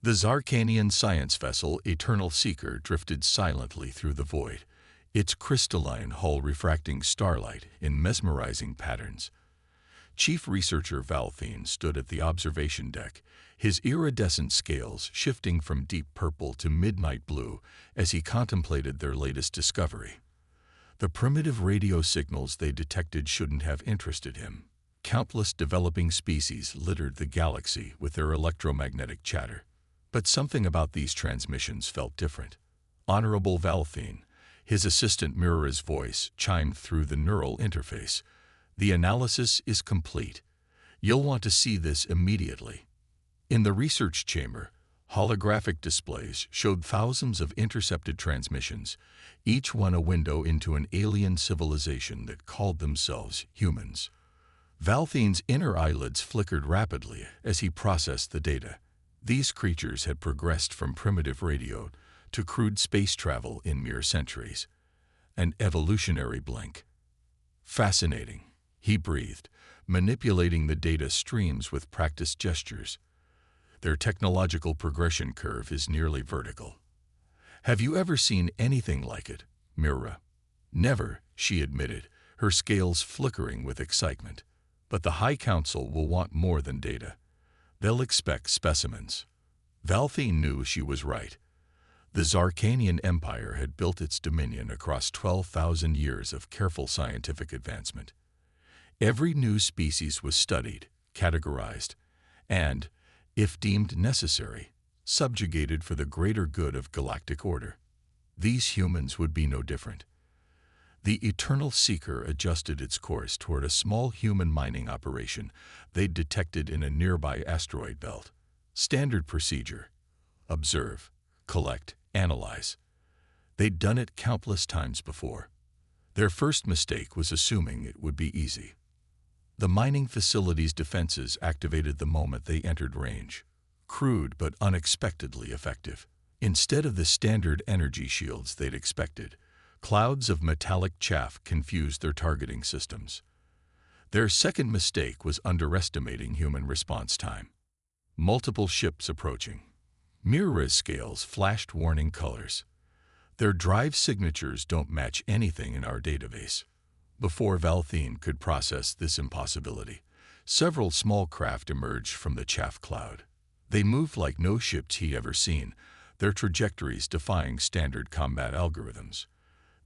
The Zarkanian science vessel Eternal Seeker drifted silently through the void, its crystalline hull refracting starlight in mesmerizing patterns. Chief Researcher Valthine stood at the observation deck, his iridescent scales shifting from deep purple to midnight blue as he contemplated their latest discovery. The primitive radio signals they detected shouldn't have interested him. Countless developing species littered the galaxy with their electromagnetic chatter. But something about these transmissions felt different. Honorable Valthine, his assistant Mira's voice chimed through the neural interface. The analysis is complete. You'll want to see this immediately. In the research chamber, holographic displays showed thousands of intercepted transmissions, each one a window into an alien civilization that called themselves humans. Valthine's inner eyelids flickered rapidly as he processed the data. These creatures had progressed from primitive radio to crude space travel in mere centuries. An evolutionary blink. Fascinating, he breathed, manipulating the data streams with practiced gestures. Their technological progression curve is nearly vertical. Have you ever seen anything like it, Mira? Never, she admitted, her scales flickering with excitement. But the High Council will want more than data. They'll expect specimens. Valthine knew she was right. The Zarkanian Empire had built its dominion across 12,000 years of careful scientific advancement. Every new species was studied, categorized, and, if deemed necessary, subjugated for the greater good of galactic order. These humans would be no different. The Eternal Seeker adjusted its course toward a small human mining operation they'd detected in a nearby asteroid belt. Standard procedure: observe, collect, analyze. They'd done it countless times before. Their first mistake was assuming it would be easy. The mining facility's defenses activated the moment they entered range. Crude but unexpectedly effective. Instead of the standard energy shields they'd expected, clouds of metallic chaff confused their targeting systems. Their second mistake was underestimating human response time. Multiple ships approaching. Mira's scales flashed warning colors. Their drive signatures don't match anything in our database. Before Valthine could process this impossibility, several small craft emerged from the chaff cloud. They moved like no ships he'd ever seen, their trajectories defying standard combat algorithms.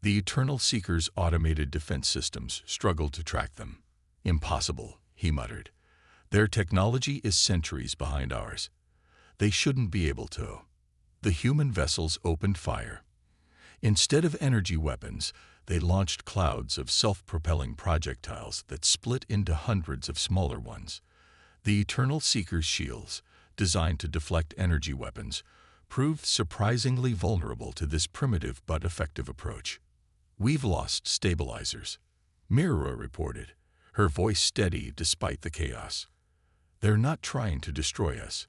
The Eternal Seeker's automated defense systems struggled to track them. Impossible, he muttered. Their technology is centuries behind ours. They shouldn't be able to. The human vessels opened fire. Instead of energy weapons, they launched clouds of self-propelling projectiles that split into hundreds of smaller ones. The Eternal Seeker's shields, designed to deflect energy weapons, proved surprisingly vulnerable to this primitive but effective approach. We've lost stabilizers, Mira reported, her voice steady despite the chaos. They're not trying to destroy us.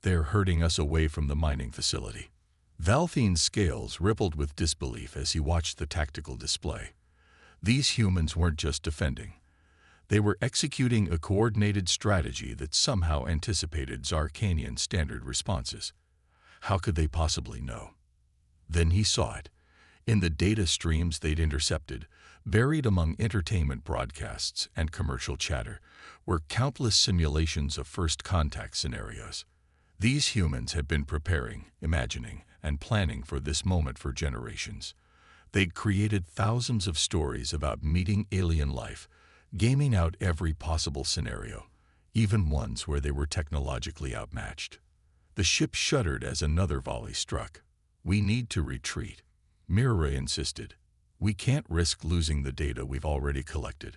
They're herding us away from the mining facility. Valthine's scales rippled with disbelief as he watched the tactical display. These humans weren't just defending. They were executing a coordinated strategy that somehow anticipated Zarkanian standard responses. How could they possibly know? Then he saw it. In the data streams they'd intercepted, buried among entertainment broadcasts and commercial chatter, were countless simulations of first contact scenarios. These humans had been preparing, imagining, and planning for this moment for generations. They'd created thousands of stories about meeting alien life, gaming out every possible scenario, even ones where they were technologically outmatched. The ship shuddered as another volley struck. "We need to retreat," Mira insisted. "We can't risk losing the data we've already collected."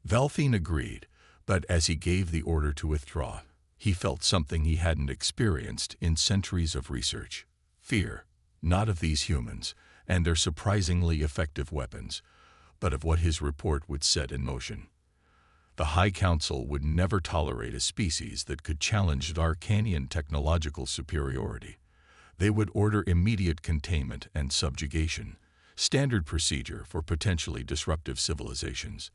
Valthine agreed, but as he gave the order to withdraw, he felt something he hadn't experienced in centuries of research. Fear, not of these humans and their surprisingly effective weapons, but of what his report would set in motion. The High Council would never tolerate a species that could challenge Zarkanian technological superiority. They would order immediate containment and subjugation, standard procedure for potentially disruptive civilizations.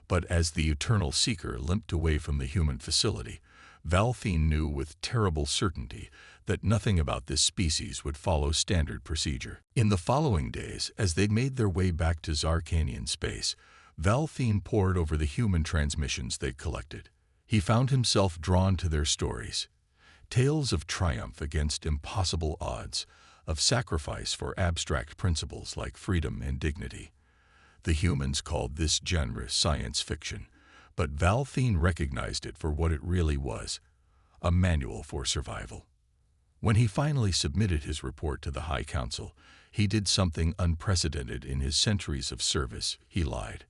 But as the Eternal Seeker limped away from the human facility, Valthine knew with terrible certainty that nothing about this species would follow standard procedure. In the following days, as they made their way back to Zarkanian space, Valthine pored over the human transmissions they collected. He found himself drawn to their stories. Tales of triumph against impossible odds, of sacrifice for abstract principles like freedom and dignity. The humans called this genre science fiction, but Valthine recognized it for what it really was, a manual for survival. When he finally submitted his report to the High Council, he did something unprecedented in his centuries of service. He lied.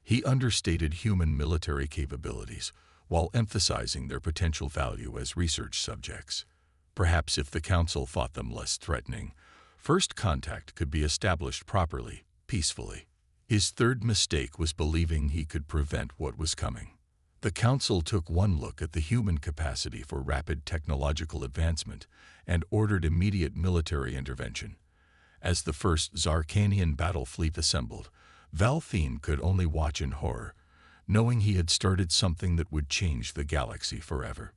He understated human military capabilities while emphasizing their potential value as research subjects. Perhaps if the Council thought them less threatening, first contact could be established properly, peacefully. His third mistake was believing he could prevent what was coming. The Council took one look at the human capacity for rapid technological advancement and ordered immediate military intervention. As the first Zarkanian battle fleet assembled, Valthine could only watch in horror, knowing he had started something that would change the galaxy forever.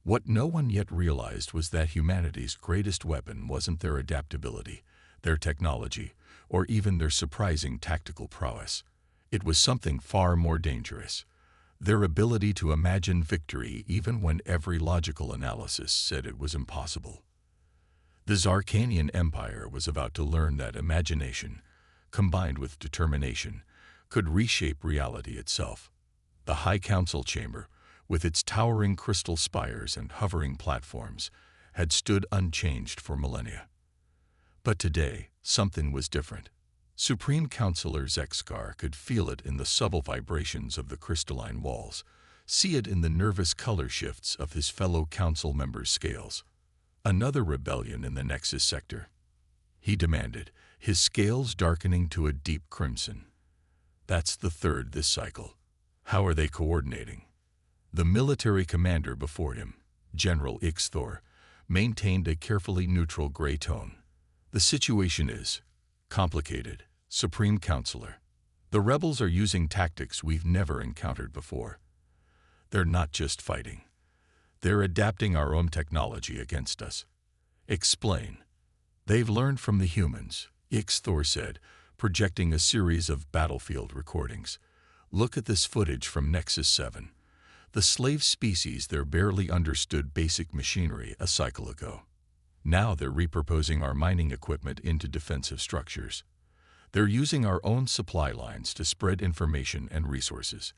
What no one yet realized was that humanity's greatest weapon wasn't their adaptability, their technology, or even their surprising tactical prowess. It was something far more dangerous: their ability to imagine victory even when every logical analysis said it was impossible. The Zarkanian Empire was about to learn that imagination, combined with determination, could reshape reality itself. The High Council chamber, with its towering crystal spires and hovering platforms, had stood unchanged for millennia. But today, something was different. Supreme Counselor Zexkar could feel it in the subtle vibrations of the crystalline walls, see it in the nervous color shifts of his fellow council members' scales. Another rebellion in the Nexus sector, he demanded, his scales darkening to a deep crimson. That's the third this cycle. How are they coordinating? The military commander before him, General Ixthor, maintained a carefully neutral gray tone. The situation is complicated, Supreme Counselor. The rebels are using tactics we've never encountered before. They're not just fighting. They're adapting our own technology against us. Explain. They've learned from the humans, Ixthor said, projecting a series of battlefield recordings. Look at this footage from Nexus 7. The slave species there barely understood basic machinery a cycle ago. Now they're repurposing our mining equipment into defensive structures. They're using our own supply lines to spread information and resources.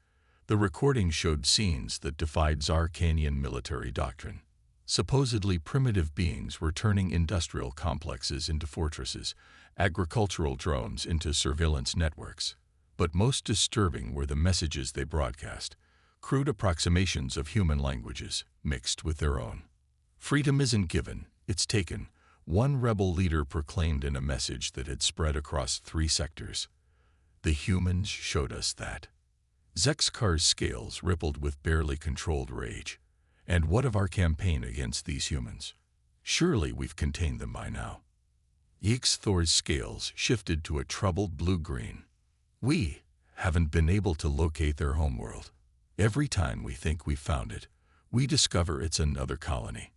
The recording showed scenes that defied Zarkanian military doctrine. Supposedly primitive beings were turning industrial complexes into fortresses, agricultural drones into surveillance networks. But most disturbing were the messages they broadcast, crude approximations of human languages mixed with their own. Freedom isn't given, it's taken, one rebel leader proclaimed in a message that had spread across 3 sectors. The humans showed us that. Zexkar's scales rippled with barely controlled rage. And what of our campaign against these humans? Surely we've contained them by now. Ixthor's scales shifted to a troubled blue-green. We haven't been able to locate their homeworld. Every time we think we've found it, we discover it's another colony.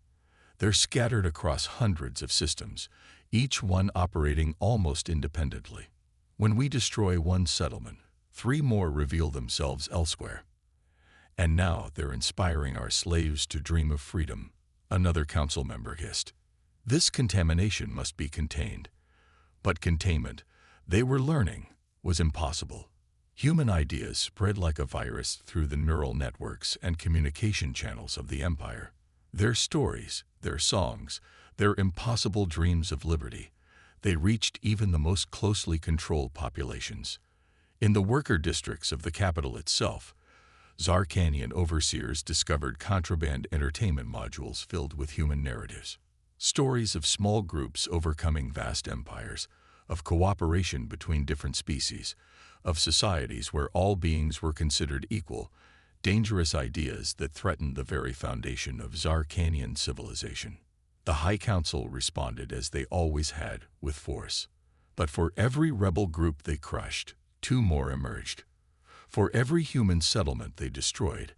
They're scattered across hundreds of systems, each one operating almost independently. When we destroy one settlement, 3 more reveal themselves elsewhere. And now they're inspiring our slaves to dream of freedom, another council member hissed. This contamination must be contained. But containment, they were learning, was impossible. Human ideas spread like a virus through the neural networks and communication channels of the Empire. Their stories, their songs, their impossible dreams of liberty, they reached even the most closely controlled populations. In the worker districts of the capital itself, Zarkanian overseers discovered contraband entertainment modules filled with human narratives. Stories of small groups overcoming vast empires, of cooperation between different species, of societies where all beings were considered equal, dangerous ideas that threatened the very foundation of Zarkanian civilization. The High Council responded as they always had, with force. But for every rebel group they crushed, 2 more emerged. For every human settlement they destroyed,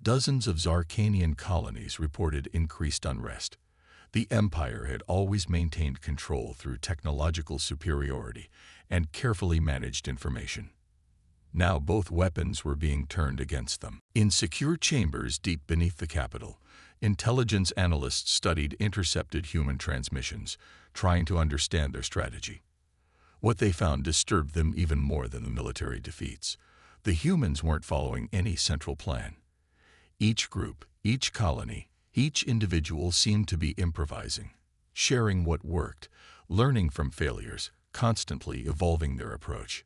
Dozens of Zarkanian colonies reported increased unrest. The Empire had always maintained control through technological superiority and carefully managed information. Now both weapons were being turned against them. In secure chambers deep beneath the capital, intelligence analysts studied intercepted human transmissions, trying to understand their strategy. What they found disturbed them even more than the military defeats. The humans weren't following any central plan. Each group, each colony, each individual seemed to be improvising, sharing what worked, learning from failures, constantly evolving their approach.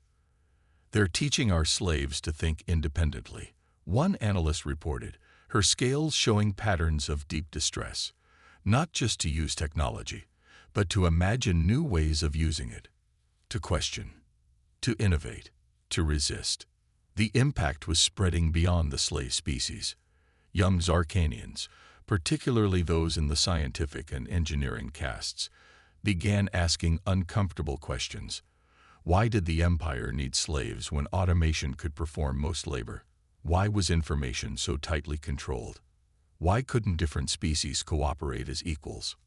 "They're teaching our slaves to think independently," one analyst reported, her scales showing patterns of deep distress, not just to use technology, but to imagine new ways of using it, to question, to innovate, to resist. The impact was spreading beyond the slave species. Young Zarkanians, particularly those in the scientific and engineering castes, began asking uncomfortable questions. Why did the Empire need slaves when automation could perform most labor? Why was information so tightly controlled? Why couldn't different species cooperate as equals?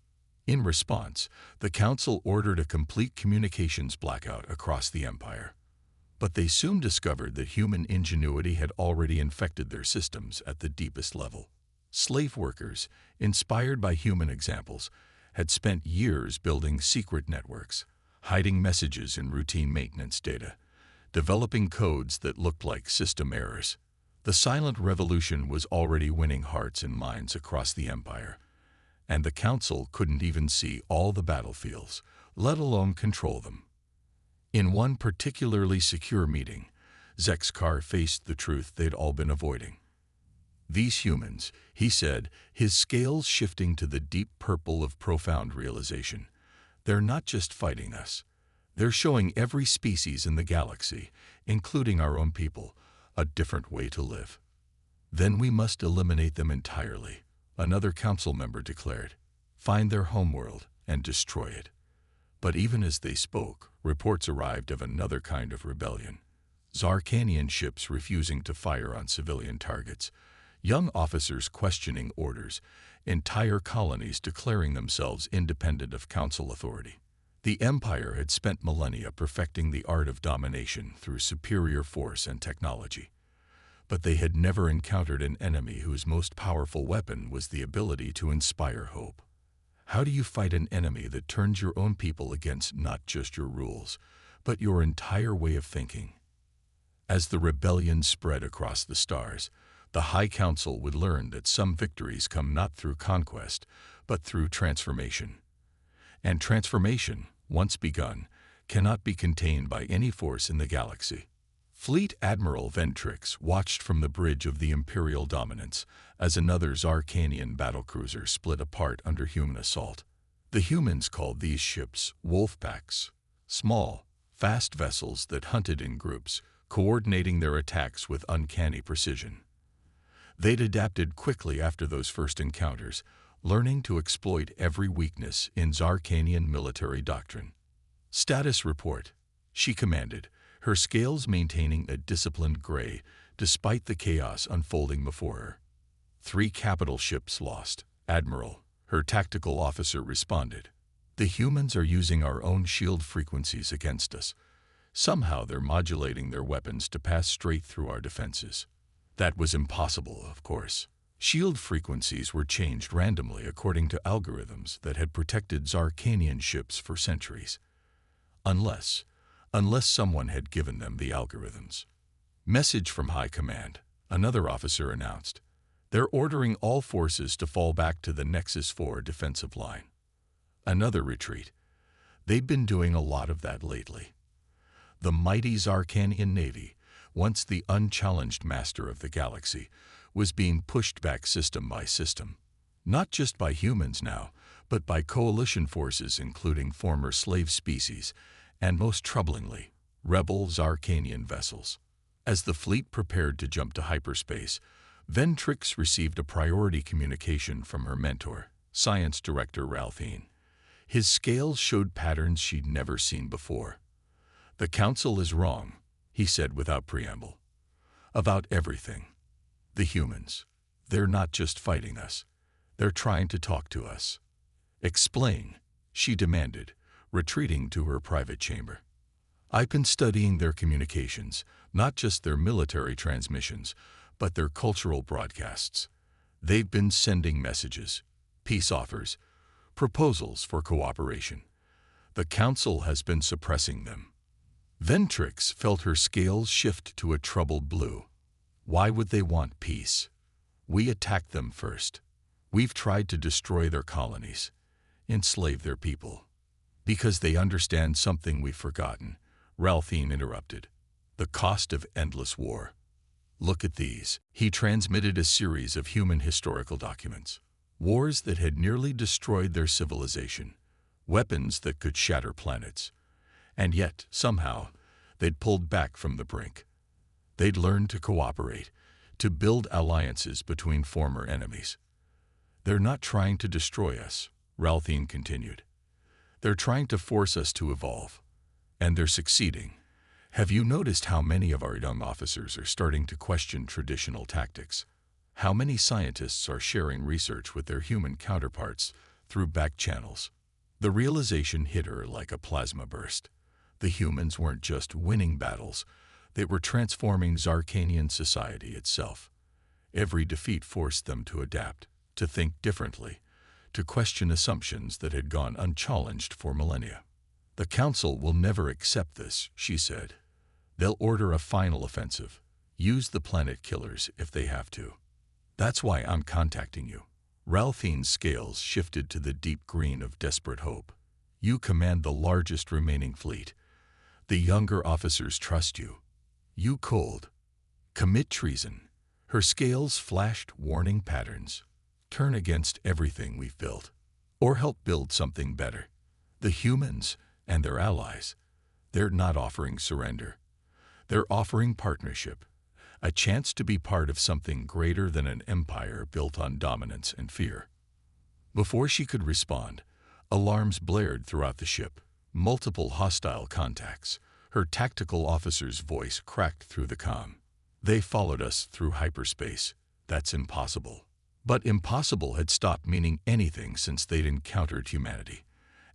In response, the Council ordered a complete communications blackout across the Empire. But they soon discovered that human ingenuity had already infected their systems at the deepest level. Slave workers, inspired by human examples, had spent years building secret networks, hiding messages in routine maintenance data, developing codes that looked like system errors. The silent revolution was already winning hearts and minds across the Empire, and the Council couldn't even see all the battlefields, let alone control them. In one particularly secure meeting, Zexkar faced the truth they'd all been avoiding. "These humans," he said, his scales shifting to the deep purple of profound realization, "they're not just fighting us. They're showing every species in the galaxy, including our own people, a different way to live." "Then we must eliminate them entirely," another council member declared. "Find their homeworld and destroy it." But even as they spoke, reports arrived of another kind of rebellion. Zarkanian ships refusing to fire on civilian targets, young officers questioning orders, entire colonies declaring themselves independent of council authority. The Empire had spent millennia perfecting the art of domination through superior force and technology. But they had never encountered an enemy whose most powerful weapon was the ability to inspire hope. How do you fight an enemy that turns your own people against not just your rules, but your entire way of thinking? As the rebellion spread across the stars, the High Council would learn that some victories come not through conquest, but through transformation. And transformation, once begun, cannot be contained by any force in the galaxy. Fleet Admiral Ventrix watched from the bridge of the Imperial Dominance as another Zarkanian battlecruiser split apart under human assault. The humans called these ships wolf packs, small, fast vessels that hunted in groups, coordinating their attacks with uncanny precision. They'd adapted quickly after those first encounters, learning to exploit every weakness in Zarkanian military doctrine. "Status report," she commanded, her scales maintaining a disciplined gray despite the chaos unfolding before her. "3 capital ships lost, Admiral," her tactical officer responded. "The humans are using our own shield frequencies against us. Somehow they're modulating their weapons to pass straight through our defenses." That was impossible, of course. Shield frequencies were changed randomly according to algorithms that had protected Zarkanian ships for centuries. Unless someone had given them the algorithms. "Message from High Command," another officer announced. "They're ordering all forces to fall back to the Nexus 4 defensive line." Another retreat. They'd been doing a lot of that lately. The mighty Zarkanian Navy, once the unchallenged master of the galaxy, was being pushed back system by system. Not just by humans now, but by coalition forces including former slave species, and most troublingly, rebel Zarkanian vessels. As the fleet prepared to jump to hyperspace, Ventrix received a priority communication from her mentor, Science Director Ralphine. His scales showed patterns she'd never seen before. "The Council is wrong," he said without preamble. "About everything. The humans. They're not just fighting us. They're trying to talk to us. Explain, she demanded, retreating to her private chamber. I've been studying their communications, not just their military transmissions, but their cultural broadcasts. They've been sending messages, peace offers, proposals for cooperation. The Council has been suppressing them. Ventrix felt her scales shift to a troubled blue. Why would they want peace? We attacked them first. We've tried to destroy their colonies, enslave their people. Because they understand something we've forgotten, Ralphine interrupted. The cost of endless war. Look at these. He transmitted a series of human historical documents. Wars that had nearly destroyed their civilization. Weapons that could shatter planets. And yet, somehow, they'd pulled back from the brink. They'd learned to cooperate, to build alliances between former enemies. They're not trying to destroy us, Ralphine continued. They're trying to force us to evolve. And they're succeeding. Have you noticed how many of our young officers are starting to question traditional tactics? How many scientists are sharing research with their human counterparts through back channels? The realization hit her like a plasma burst. The humans weren't just winning battles, they were transforming Zarkanian society itself. Every defeat forced them to adapt, to think differently, to question assumptions that had gone unchallenged for millennia. The Council will never accept this, she said. They'll order a final offensive, use the planet killers if they have to. That's why I'm contacting you. Ralphine's scales shifted to the deep green of desperate hope. You command the largest remaining fleet. The younger officers trust you. You cold. Commit treason. Her scales flashed warning patterns. Turn against everything we've built. Or help build something better. The humans and their allies, they're not offering surrender. They're offering partnership, a chance to be part of something greater than an empire built on dominance and fear. Before she could respond, alarms blared throughout the ship, multiple hostile contacts. Her tactical officer's voice cracked through the comm. They followed us through hyperspace. That's impossible. But impossible had stopped meaning anything since they'd encountered humanity.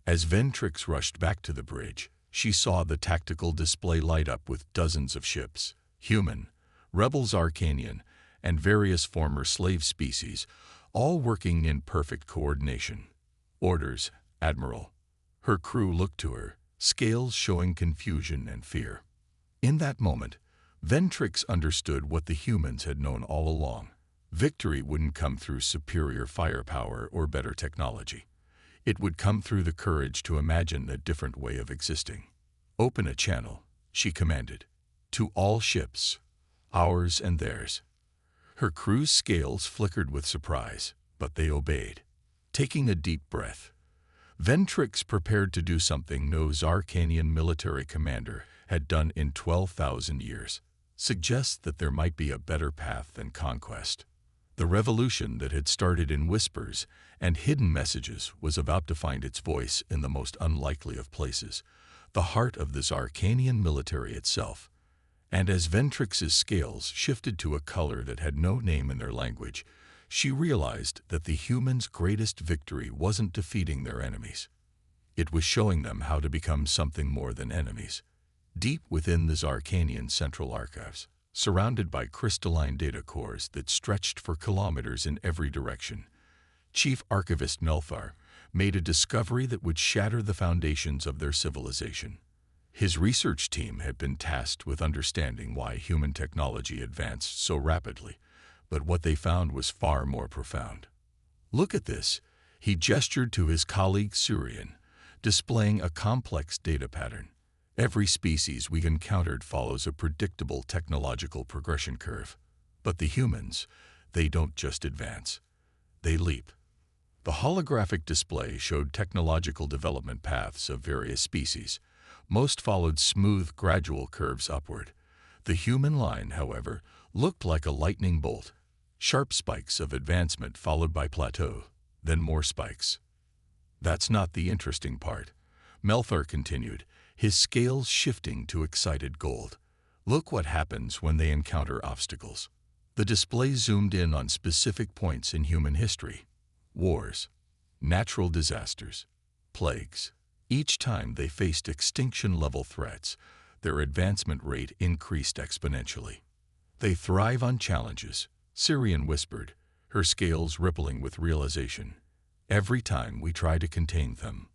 As Ventrix rushed back to the bridge, she saw the tactical display light up with dozens of ships, human, rebels Arcanian, and various former slave species, all working in perfect coordination. Orders, Admiral. Her crew looked to her, scales showing confusion and fear. In that moment, Ventrix understood what the humans had known all along. Victory wouldn't come through superior firepower or better technology. It would come through the courage to imagine a different way of existing. Open a channel, she commanded, to all ships, ours and theirs. Her crew's scales flickered with surprise, but they obeyed. Taking a deep breath, Ventrix prepared to do something no Zarkanian military commander had done in 12,000 years. Suggest that there might be a better path than conquest. The revolution that had started in whispers and hidden messages was about to find its voice in the most unlikely of places, the heart of the Zarkanian military itself. And as Ventrix's scales shifted to a color that had no name in their language, she realized that the humans' greatest victory wasn't defeating their enemies. It was showing them how to become something more than enemies. Deep within the Zarkanian Central Archives, surrounded by crystalline data cores that stretched for kilometers in every direction, Chief Archivist Melthar made a discovery that would shatter the foundations of their civilization. His research team had been tasked with understanding why human technology advanced so rapidly, but what they found was far more profound. Look at this, he gestured to his colleague Surian, displaying a complex data pattern. Every species we encountered follows a predictable technological progression curve. But the humans, they don't just advance, they leap. The holographic display showed technological development paths of various species. Most followed smooth, gradual curves upward. The human line, however, looked like a lightning bolt. Sharp spikes of advancement followed by plateau, then more spikes. That's not the interesting part, Melthar continued, his scales shifting to excited gold. Look what happens when they encounter obstacles. The The display zoomed in on specific points in human history: wars, natural disasters, plagues. Each time they faced extinction-level threats, their advancement rate increased exponentially. They thrive on challenges, Sirian whispered, her scales rippling with realization. Every time we try to contain them,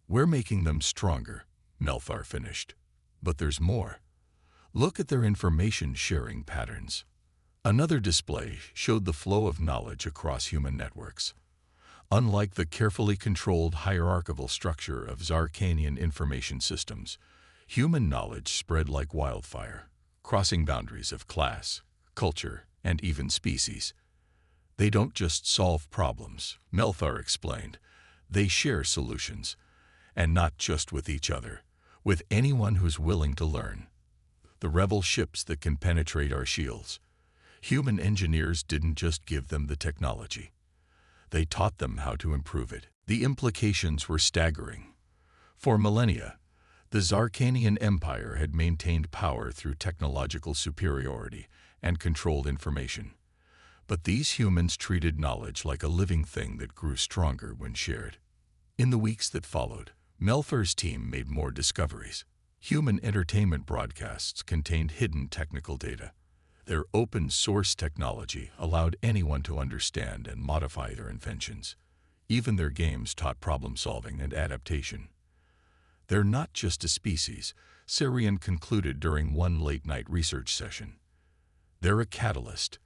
we're making them stronger, Melthar finished. But there's more. Look at their information-sharing patterns. Another display showed the flow of knowledge across human networks. Unlike the carefully controlled hierarchical structure of Zarkanian information systems, human knowledge spread like wildfire, crossing boundaries of class, culture, and even species. They don't just solve problems, Melthar explained. They share solutions, and not just with each other, with anyone who's willing to learn. The rebel ships that can penetrate our shields. Human engineers didn't just give them the technology. They taught them how to improve it. The implications were staggering. For millennia, the Zarkanian Empire had maintained power through technological superiority and controlled information. But these humans treated knowledge like a living thing that grew stronger when shared. In the weeks that followed, Melthar's team made more discoveries. Human entertainment broadcasts contained hidden technical data. Their open-source technology allowed anyone to understand and modify their inventions. Even their games taught problem-solving and adaptation. They're not just a species, Sirian concluded during one late-night research session. They're a catalyst.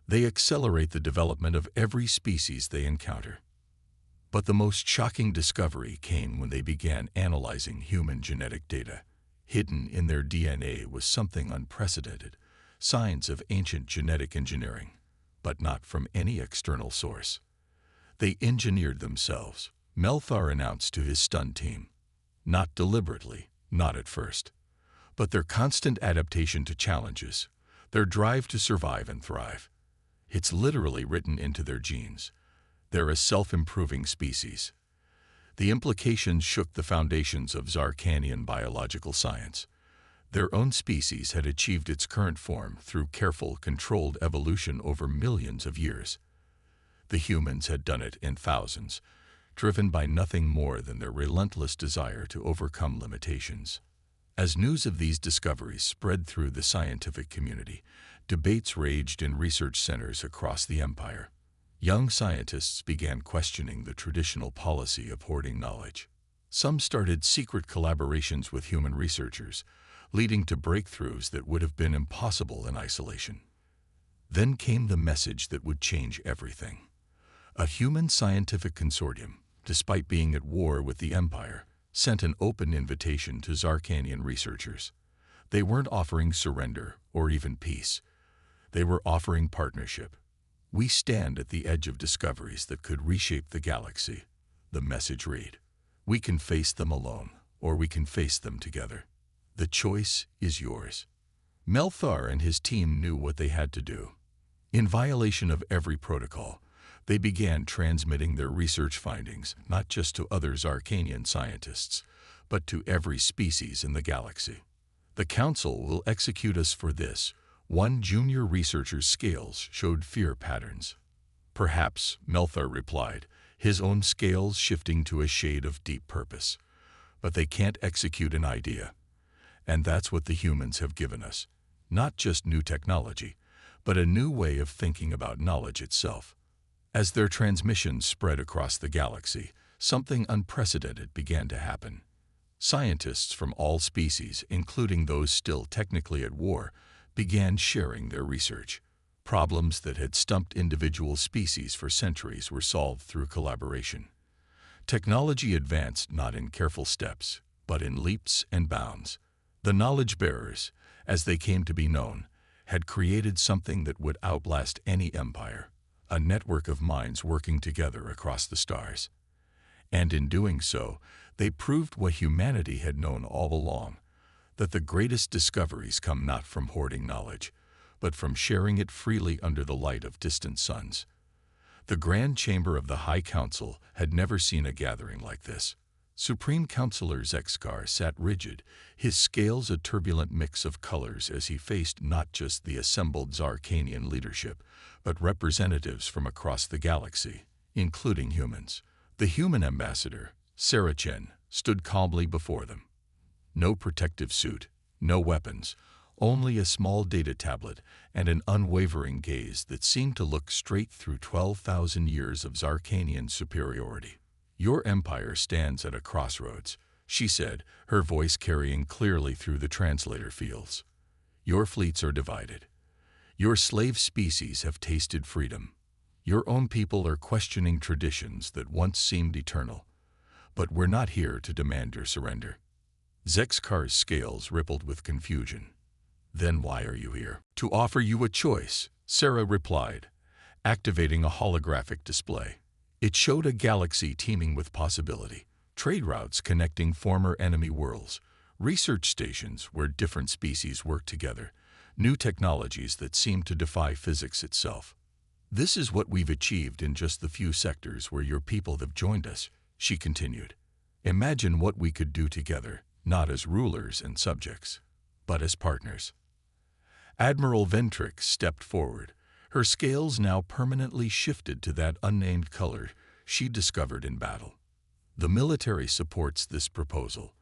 They accelerate the development of every species they encounter. But the most shocking discovery came when they began analyzing human genetic data. Hidden in their DNA was something unprecedented. Signs of ancient genetic engineering, but not from any external source. They engineered themselves, Melthar announced to his stunned team. Not deliberately, not at first, but their constant adaptation to challenges, their drive to survive and thrive. It's literally written into their genes. They're a self-improving species. The implications shook the foundations of Zarkanian biological science. Their own species had achieved its current form through careful, controlled evolution over millions of years. The humans had done it in thousands, driven by nothing more than their relentless desire to overcome limitations. As news of these discoveries spread through the scientific community, debates raged in research centers across the empire. Young scientists began questioning the traditional policy of hoarding knowledge. Some started secret collaborations with human researchers, leading to breakthroughs that would have been impossible in isolation. Then came the message that would change everything. A human scientific consortium, despite being at war with the Empire, sent an open invitation to Zarkanian researchers. They weren't offering surrender or even peace. They were offering partnership. We stand at the edge of discoveries that could reshape the galaxy, the message read. We can face them alone, or we can face them together. The choice is yours. Melthar and his team knew what they had to do. In violation of every protocol, they began transmitting their research findings not just to other Zarkanian scientists, but to every species in the galaxy. The Council will execute us for this. One junior researcher's scales showed fear patterns. Perhaps, Melthar replied, his own scales shifting to a shade of deep purpose. But they can't execute an idea. And that's what the humans have given us. Not just new technology, but a new way of thinking about knowledge itself. As their transmissions spread across the galaxy, something unprecedented began to happen. Scientists from all species, including those still technically at war, began sharing their research. Problems that had stumped individual species for centuries were solved through collaboration. Technology advanced not in careful steps, but in leaps and bounds. The knowledge bearers, as they came to be known, had created something that would outlast any empire, a network of minds working together across the stars. And in doing so, they proved what humanity had known all along, that the greatest discoveries come not from hoarding knowledge, but from sharing it freely under the light of distant suns. The Grand Chamber of the High Council had never seen a gathering like this. Supreme Counselor Zexkar sat rigid, his scales a turbulent mix of colors as he faced not just the assembled Zarkanian leadership, but representatives from across the galaxy, including humans. The human ambassador, Sarah Chen, stood calmly before them. No protective suit, no weapons, only a small data tablet and an unwavering gaze that seemed to look straight through 12,000 years of Zarkanian superiority. "Your empire stands at a crossroads," she said, her voice carrying clearly through the translator fields. "Your fleets are divided. Your slave species have tasted freedom. Your own people are questioning traditions that once seemed eternal. But we're not here to demand your surrender." Zexkar's scales rippled with confusion. "Then why are you here?" "To offer you a choice," Sarah replied, activating a holographic display. It showed a galaxy teeming with possibility, trade routes connecting former enemy worlds, research stations where different species work together, new technologies that seem to defy physics itself. "This is what we've achieved in just the few sectors where your people have joined us," she continued. "Imagine what we could do together, not as rulers and subjects, but as partners." Admiral Ventrix stepped forward, her scales now permanently shifted to that unnamed color she discovered in battle. "The military supports this proposal.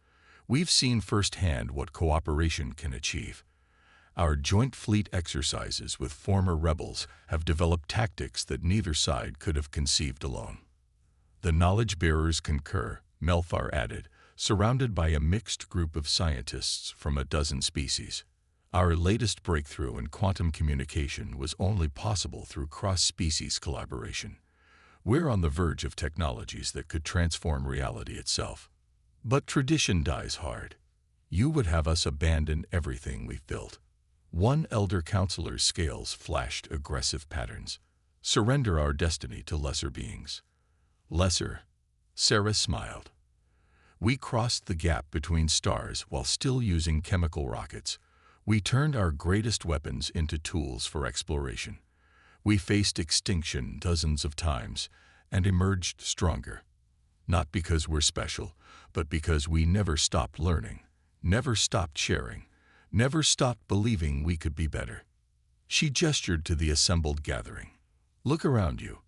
We've seen firsthand what cooperation can achieve. Our joint fleet exercises with former rebels have developed tactics that neither side could have conceived alone." "The knowledge bearers concur," Melfar added, surrounded by a mixed group of scientists from a dozen species. "Our latest breakthrough in quantum communication was only possible through cross-species collaboration. We're on the verge of technologies that could transform reality itself. But tradition dies hard. You would have us abandon everything we've built." One elder counselor's scales flashed aggressive patterns. "Surrender our destiny to lesser beings." "Lesser?" Sarah smiled. "We crossed the gap between stars while still using chemical rockets. We turned our greatest weapons into tools for exploration. We faced extinction dozens of times and emerged stronger. Not because we're special, but because we never stopped learning, never stopped sharing, never stopped believing we could be better." She gestured to the assembled gathering. "Look around you.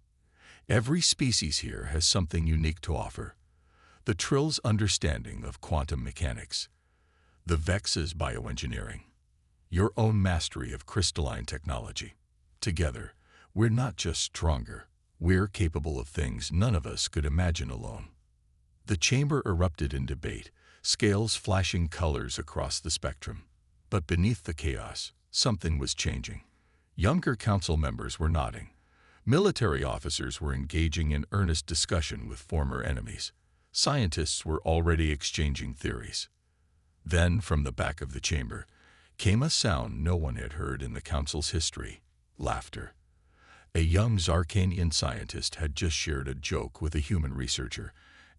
Every species here has something unique to offer. The Trill's understanding of quantum mechanics, the Vex's bioengineering, your own mastery of crystalline technology. Together, we're not just stronger, we're capable of things none of us could imagine alone." The chamber erupted in debate, scales flashing colors across the spectrum. But beneath the chaos, something was changing. Younger council members were nodding. Military officers were engaging in earnest discussion with former enemies. Scientists were already exchanging theories. Then, from the back of the chamber, came a sound no one had heard in the council's history: laughter. A young Zarkanian scientist had just shared a joke with a human researcher,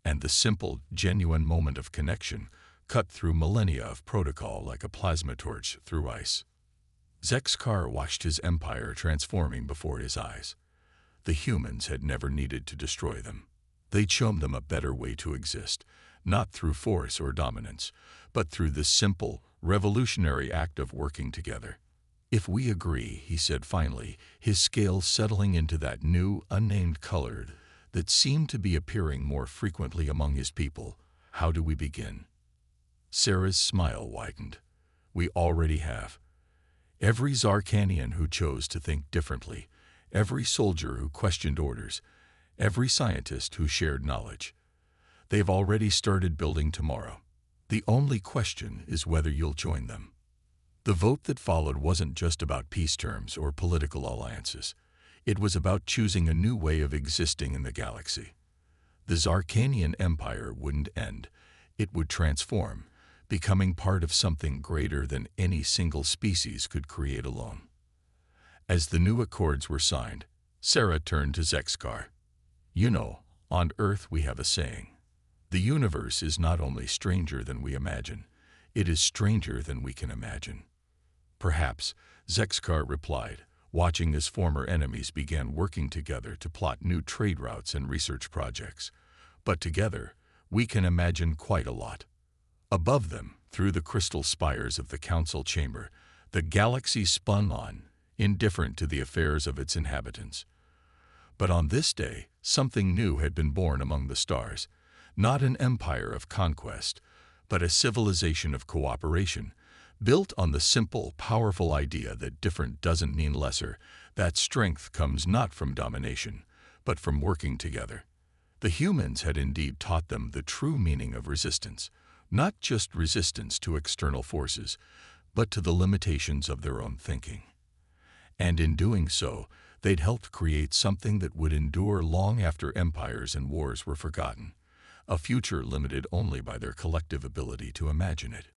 and the simple, genuine moment of connection cut through millennia of protocol like a plasma torch through ice. Zexkar watched his empire transforming before his eyes. The humans had never needed to destroy them. They'd shown them a better way to exist, not through force or dominance, but through the simple, revolutionary act of working together. "If we agree," he said finally, his scales settling into that new, unnamed color that seemed to be appearing more frequently among his people, "how do we begin?" Sarah's smile widened. "We already have. Every Zarkanian who chose to think differently, every soldier who questioned orders, every scientist who shared knowledge. They've already started building tomorrow. The only question is whether you'll join them." The vote that followed wasn't just about peace terms or political alliances. It was about choosing a new way of existing in the galaxy. The Zarkanian Empire wouldn't end. It would transform, becoming part of something greater than any single species could create alone. As the new accords were signed, Sarah turned to Zexkar. "You know, on Earth we have a saying. The universe is not only stranger than we imagine, it is stranger than we can imagine." "Perhaps," Zexkar replied, watching as former enemies began working together to plot new trade routes and research projects. "But together, we can imagine quite a lot. Above them, through the crystal spires of the council chamber, the galaxy spun on, indifferent to the affairs of its inhabitants. But on this day, something new had been born among the stars, not an empire of conquest, but a civilization of cooperation, built on the simple, powerful idea that different doesn't mean lesser, that strength comes not from domination, but from working together. The humans had indeed taught them the true meaning of resistance, not just resistance to external forces, but to the limitations of their own thinking. And in doing so, they'd helped create something that would endure long after empires and wars were forgotten, a future limited only by their collective ability to imagine it.